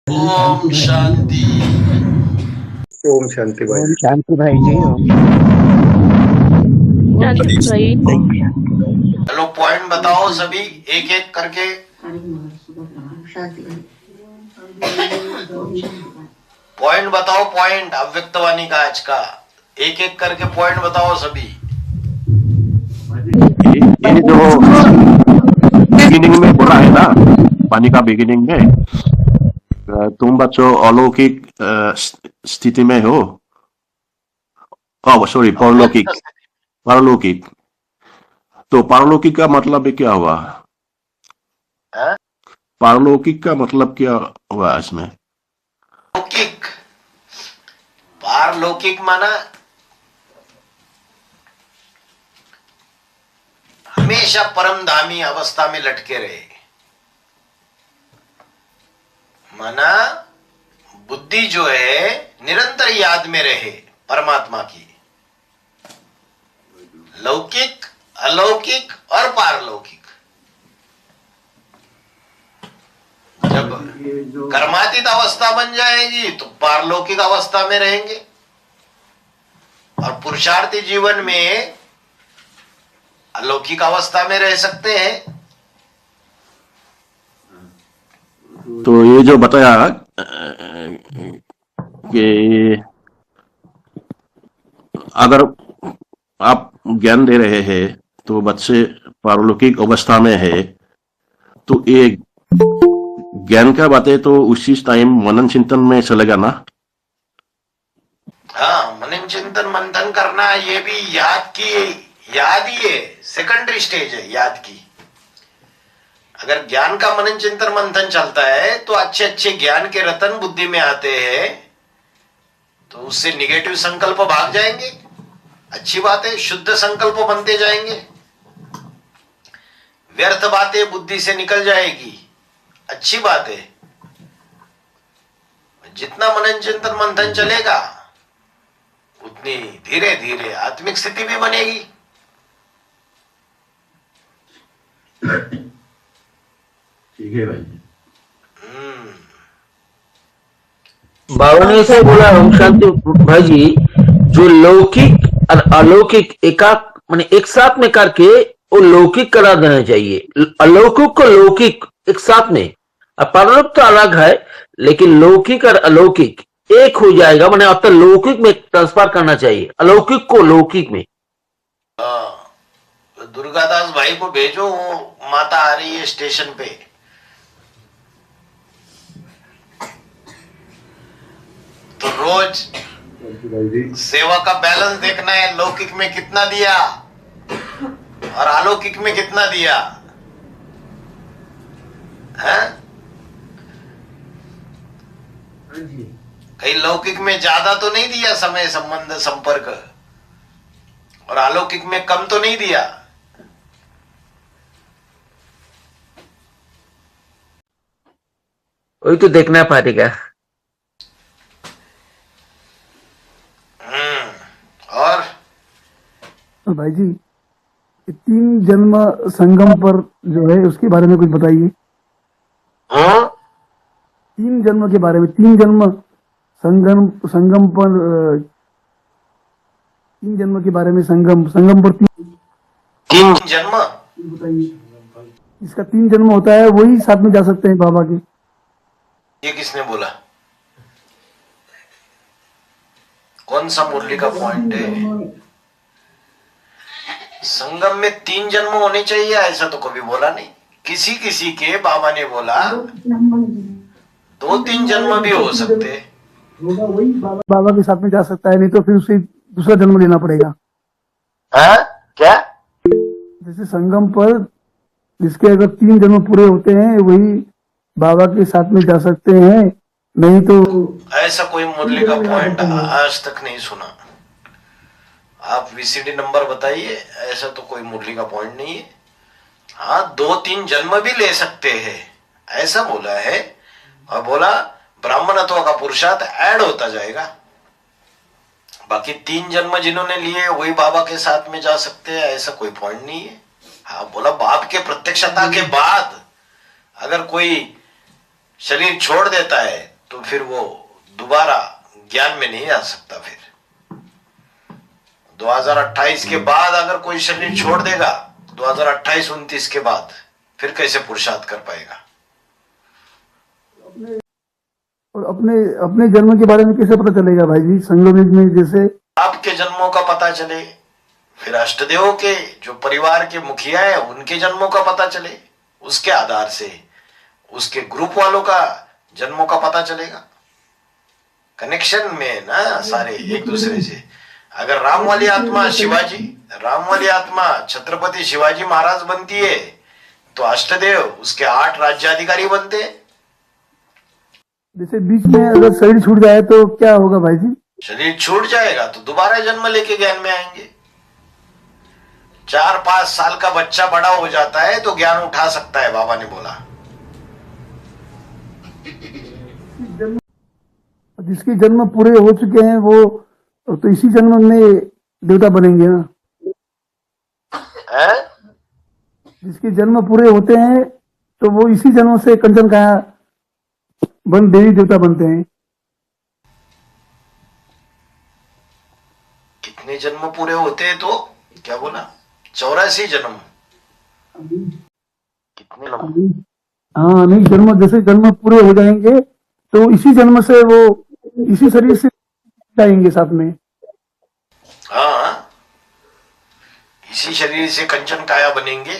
ओम शांति। ओम शांति भाई। ओम शांति भाई जी। ओम शांति भाई। चलो पॉइंट बताओ सभी एक एक करके। पॉइंट बताओ, पॉइंट अव्यक्तवाणी का आज का एक एक करके पॉइंट बताओ सभी। ये जो बिगिनिंग में बोला है ना, पानी का बिगिनिंग में तुम बच्चों अलौकिक स्थिति में हो। सॉरी, पारलौकिक। पारलौकिक तो पारलौकिक का मतलब क्या हुआ? पारलौकिक का मतलब क्या हुआ इसमें? लौकिक, पारलौकिक माना हमेशा परमधामी अवस्था में लटके रहे, माना बुद्धि जो है निरंतर याद में रहे परमात्मा की। लौकिक, अलौकिक और पारलौकिक। जब कर्मातीत अवस्था बन जाएगी तो पारलौकिक अवस्था में रहेंगे, और पुरुषार्थी जीवन में अलौकिक अवस्था में रह सकते हैं। तो ये जो बताया कि अगर आप ज्ञान दे रहे हैं तो बच्चे पारलौकिक अवस्था में है, तो ये ज्ञान का बातें तो उसी टाइम मनन चिंतन में चलेगा ना? हाँ, मनन चिंतन मंथन करना ये भी याद ही है, सेकेंडरी स्टेज है याद की। अगर ज्ञान का मनन चिंतन मंथन चलता है तो अच्छे अच्छे ज्ञान के रतन बुद्धि में आते हैं, तो उससे निगेटिव संकल्प भाग जाएंगे। अच्छी बात है, शुद्ध संकल्प बनते जाएंगे, व्यर्थ बातें बुद्धि से निकल जाएगी। अच्छी बात है। जितना मनन चिंतन मंथन चलेगा उतनी धीरे धीरे आत्मिक स्थिति भी बनेगी। ठीक है भाई। बाबा ने ऐसे बोला ओम शांति भाई जी, जो लौकिक और अलौकिक माने एक साथ में करके वो लौकिक करा देना चाहिए। अलौकिक को लौकिक एक साथ में, और परलौकिक तो अलग है, लेकिन लौकिक और अलौकिक एक हो जाएगा। मैंने अब तक लौकिक में ट्रांसफर करना चाहिए, अलौकिक को लौकिक में। दुर्गादास भाई को भेजो, वो माता आ रही है स्टेशन पे। तो रोज सेवा का बैलेंस देखना है, लौकिक में कितना दिया और अलौकिक में कितना दिया है। कहीं लौकिक में ज्यादा तो नहीं दिया समय, संबंध, संपर्क, और अलौकिक में कम तो नहीं दिया। वही तो देखना पड़ेगा। और भाई जी, 3 जन्म संगम पर जो है उसके बारे में कुछ बताइए। हाँ, 3 जन्म के बारे में, 3 जन्म संगम पर, 3 जन्म के बारे में, संगम पर 3 जन्म बताइए। इसका 3 जन्म होता है, वही साथ में जा सकते हैं बाबा के। ये किसने बोला? कौन सा मुरली का पॉइंट है? संगम में 3 जन्म होने चाहिए ऐसा तो कभी बोला नहीं। किसी किसी के बाबा ने बोला 2-3 जन्म भी हो सकते। वही बाबा के साथ में जा सकता है, नहीं तो फिर उसे दूसरा जन्म लेना पड़ेगा। क्या? जैसे संगम पर जिसके अगर 3 जन्म पूरे होते हैं वही बाबा के साथ में जा सकते हैं, नहीं तो ऐसा कोई मुरली का पॉइंट आज तक नहीं सुना। आप वीसीडी नंबर बताइए, ऐसा तो कोई मुरली का पॉइंट नहीं है। हाँ, 2-3 जन्म भी ले सकते हैं ऐसा बोला है, और बोला ब्राह्मणत्व का पुरुषार्थ ऐड होता जाएगा। बाकी 3 जन्म जिन्होंने लिए वही बाबा के साथ में जा सकते हैं ऐसा कोई पॉइंट नहीं है। हाँ, बोला बाप के प्रत्यक्षता के बाद अगर कोई शरीर छोड़ देता है तो फिर वो दोबारा ज्ञान में नहीं आ सकता। फिर 2028 के बाद अगर कोई शरीर छोड़ देगा, 2028-29 के बाद फिर कैसे पुरुषार्थ कर पाएगा? और अपने जन्म के बारे में कैसे पता चलेगा भाई जी? संगम युग में जैसे आपके जन्मों का पता चले, फिर अष्टदेवों के जो परिवार के मुखिया है उनके जन्मों का पता चले, उसके आधार से उसके ग्रुप वालों का जन्मों का पता चलेगा। कनेक्शन में ना सारे एक दूसरे से। अगर राम वाली आत्मा शिवाजी, राम वाली आत्मा छत्रपति शिवाजी महाराज बनती है तो अष्टदेव उसके 8 राज्याधिकारी बनते हैं। जैसे बीच में अगर शरीर छूट जाए तो क्या होगा भाई जी? शरीर छूट जाएगा तो दोबारा जन्म लेके ज्ञान में आएंगे। 4-5 साल का बच्चा बड़ा हो जाता है तो ज्ञान उठा सकता है, बाबा ने बोला। जिसके जन्म पूरे हो चुके हैं वो तो इसी जन्म में देवता बनेंगे ना? है? जिसके जन्म पूरे होते हैं तो वो इसी जन्म से कंचन काया बन देवी देवता बनते हैं। कितने जन्म पूरे होते हैं तो क्या बोला? 84 जन्म। कितने जन्म? हाँ नहीं, जन्म जैसे जन्म पूरे हो जाएंगे तो इसी जन्म से वो इसी शरीर से जाएंगे साथ में। हाँ, इसी शरीर से कंचन काया बनेंगे।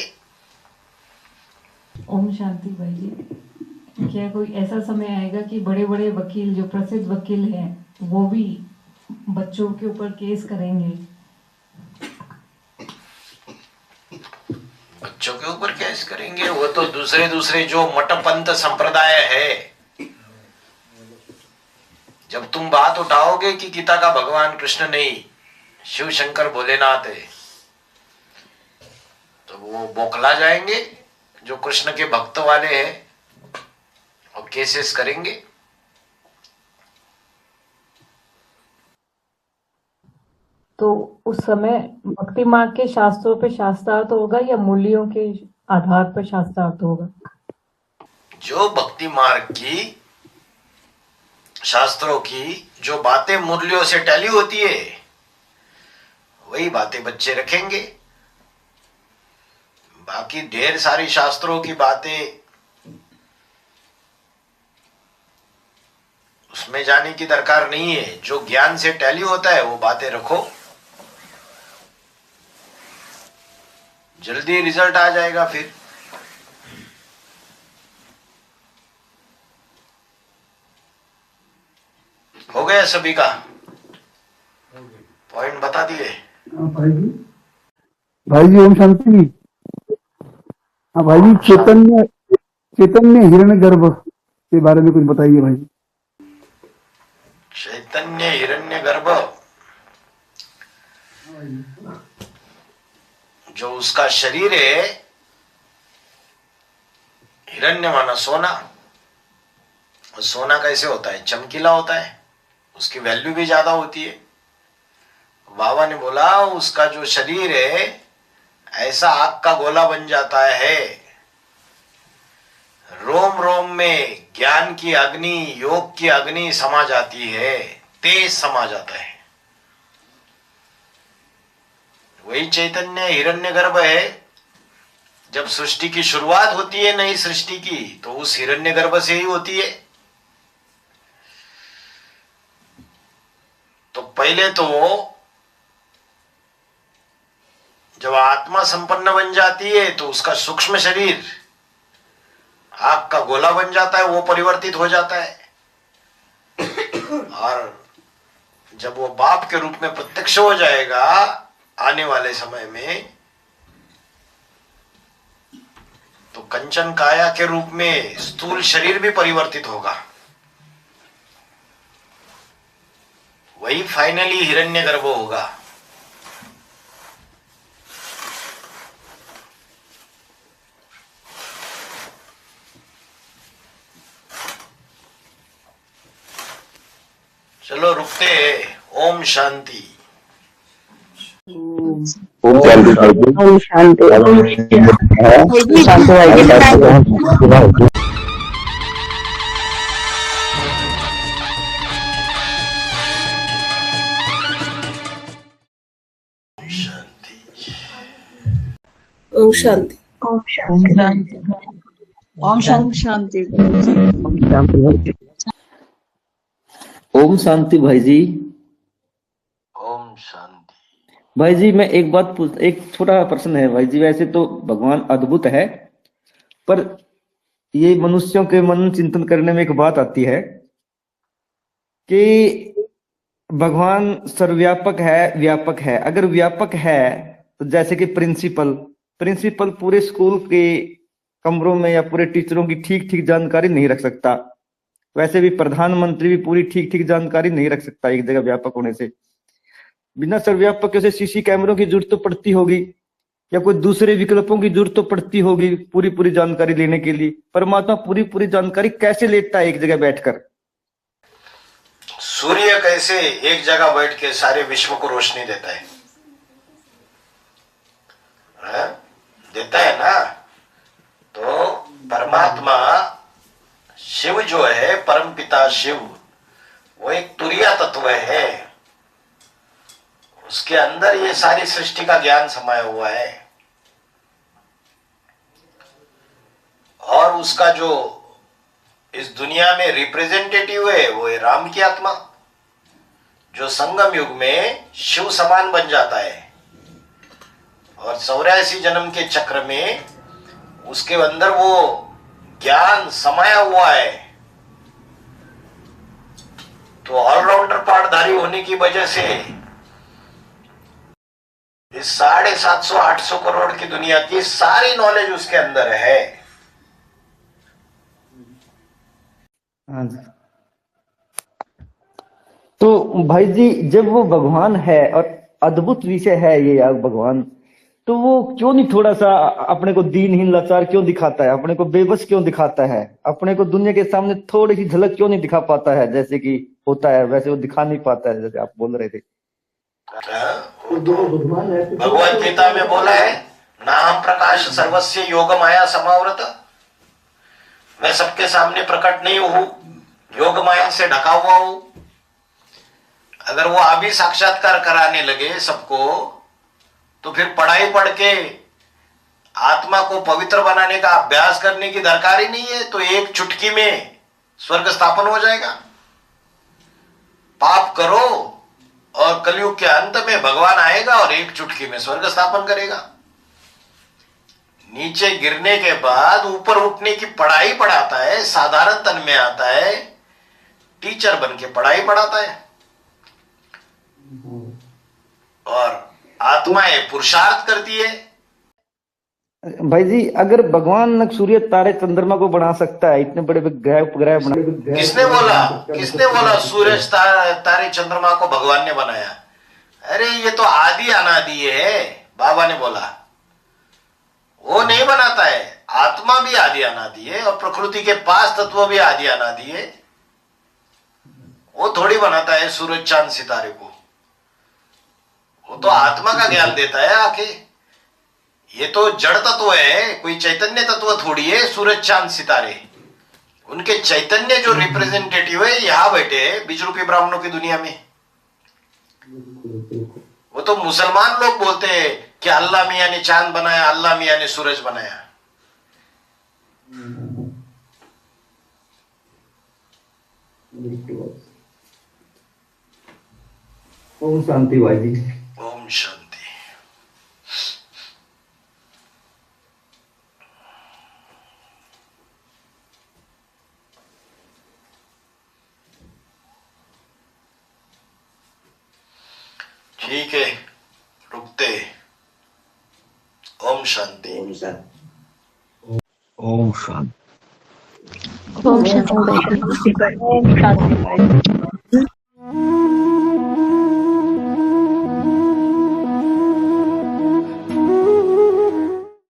ओम शांति भाई जी। क्या कोई ऐसा समय आएगा कि बड़े बड़े वकील जो प्रसिद्ध वकील हैं वो भी बच्चों के ऊपर केस करेंगे? बच्चों के ऊपर केस करेंगे? वो तो दूसरे जो मठपंथ संप्रदाय है, जब तुम बात उठाओगे कि गीता का भगवान कृष्ण नहीं शिव शंकर भोलेनाथ है, तो वो बौखला जाएंगे जो कृष्ण के भक्त वाले हैं और केसेस करेंगे। तो उस समय भक्ति मार्ग के शास्त्रों पे शास्त्रार्थ होगा या मूल्यों के आधार पर शास्त्रार्थ होगा? जो भक्ति मार्ग की शास्त्रों की जो बातें मूल्यों से टैली होती है वही बातें बच्चे रखेंगे। बाकी ढेर सारी शास्त्रों की बातें उसमें जाने की दरकार नहीं है। जो ज्ञान से टैली होता है वो बातें रखो, जल्दी रिजल्ट आ जाएगा। फिर हो गया सभी का पॉइंट बता दिए। भाई जी ओम शांति। हाँ भाई जी, चैतन्य हिरण्यगर्भ के बारे में कुछ बताइए भाई। चैतन्य हिरण्यगर्भ जो उसका शरीर है, हिरण्य माना सोना। और सोना कैसे होता है? चमकीला होता है, उसकी वैल्यू भी ज्यादा होती है। बाबा ने बोला उसका जो शरीर है ऐसा आग का गोला बन जाता है, रोम रोम में ज्ञान की अग्नि, योग की अग्नि समा जाती है, तेज समा जाता है। वही चैतन्य हिरण्यगर्भ है। जब सृष्टि की शुरुआत होती है नई सृष्टि की, तो उस हिरण्यगर्भ से ही होती है। तो पहले तो जब आत्मा संपन्न बन जाती है तो उसका सूक्ष्म शरीर आग का गोला बन जाता है, वो परिवर्तित हो जाता है। और जब वो बाप के रूप में प्रत्यक्ष हो जाएगा आने वाले समय में, तो कंचन काया के रूप में स्थूल शरीर भी परिवर्तित होगा। वही फाइनली हिरण्यगर्भ होगा। चलो रुकते हैं। ओम शांति। ओम शांति भाई जी। ओम शांति। ओम शांति भाई जी। ओम शांति। ओम शांति। ओम शांति। ओम शांति भाई जी। ओम शांति। भाई जी मैं एक बात पूछ, एक छोटा प्रश्न है भाई जी। वैसे तो भगवान अद्भुत है, पर ये मनुष्यों के मन चिंतन करने में एक बात आती है कि भगवान सर्वव्यापक है, व्यापक है। अगर व्यापक है तो जैसे कि प्रिंसिपल पूरे स्कूल के कमरों में या पूरे टीचरों की ठीक ठीक जानकारी नहीं रख सकता, वैसे भी प्रधानमंत्री भी पूरी ठीक ठीक जानकारी नहीं रख सकता एक जगह व्यापक होने से। बिना सर्वव्यापक से सीसी कैमरों की जरूरत तो पड़ती होगी, या कोई दूसरे विकल्पों की जरूरत तो पड़ती होगी पूरी जानकारी लेने के लिए। परमात्मा पूरी जानकारी कैसे लेता है एक जगह बैठकर? सूर्य कैसे एक जगह बैठ के सारे विश्व को रोशनी देता है, देता है ना। तो परमात्मा शिव जो है, परम पिता शिव, वो एक तुरीय तत्व है। उसके अंदर ये सारी सृष्टि का ज्ञान समाया हुआ है। और उसका जो इस दुनिया में रिप्रेजेंटेटिव है वो है राम की आत्मा, जो संगम युग में शिव समान बन जाता है। और 84 जन्म के चक्र में उसके अंदर वो ज्ञान समाया हुआ है। तो ऑलराउंडर पाठधारी होने की वजह से इस 750-800 करोड़ की दुनिया की सारी नॉलेज उसके अंदर है। हाँ जी। तो भाई जी जब वो भगवान है और अद्भुत विषय है ये भगवान, तो वो क्यों नहीं थोड़ा सा अपने को दीनहीन लाचार क्यों दिखाता है, अपने को बेबस क्यों दिखाता है, अपने को दुनिया के सामने थोड़ी सी झलक क्यों नहीं दिखा पाता है जैसे कि होता है वैसे वो दिखा नहीं पाता है जैसे आप बोल रहे थे। भगवत गीता में बोला है, नाम प्रकाश सर्वस्य योग माया समावृत। मैं सबके सामने प्रकट नहीं हूं, योग माया से ढका हुआ हूं। अगर वो अभी साक्षात्कार कराने लगे सबको, तो फिर पढ़ाई पढ़ के आत्मा को पवित्र बनाने का अभ्यास करने की दरकार ही नहीं है। तो एक चुटकी में स्वर्ग स्थापन हो जाएगा। पाप करो और कलयुग के अंत में भगवान आएगा और एक चुटकी में स्वर्ग स्थापन करेगा। नीचे गिरने के बाद ऊपर उठने की पढ़ाई पढ़ाता है, साधारण तन में आता है, टीचर बन के पढ़ाई पढ़ाता है। और आत्माएं पुरुषार्थ करती है। भाई जी अगर भगवान सूर्य तारे चंद्रमा को बना सकता है, इतने बड़े ग्रह उपग्रह बना, किसने बोला सूरज तारे चंद्रमा को भगवान ने बनाया? अरे ये तो आदि अनादि है, बाबा ने बोला। वो नहीं बनाता है। आत्मा भी आदि अनादि है और प्रकृति के पांच तत्व भी आदि अनादि है। वो थोड़ी बनाता है सूरज चांद सितारे को। वो तो आत्मा का ज्ञान देता है आके। ये तो जड़ तत्व है, कोई चैतन्य तत्व थोड़ी है। सूरज चांद सितारे उनके चैतन्य जो रिप्रेजेंटेटिव है यहाँ बैठे हैं बीज रूपी ब्राह्मणों की दुनिया में। वो तो मुसलमान लोग बोलते हैं कि अल्लाह मियां ने चांद बनाया, अल्लाह मियां ने सूरज बनाया। ओम शांति भाई जी। ओम शांति। ठीक है, रुकते। ओम शांति। ओम शांति। ओम शांति। ओम शांति।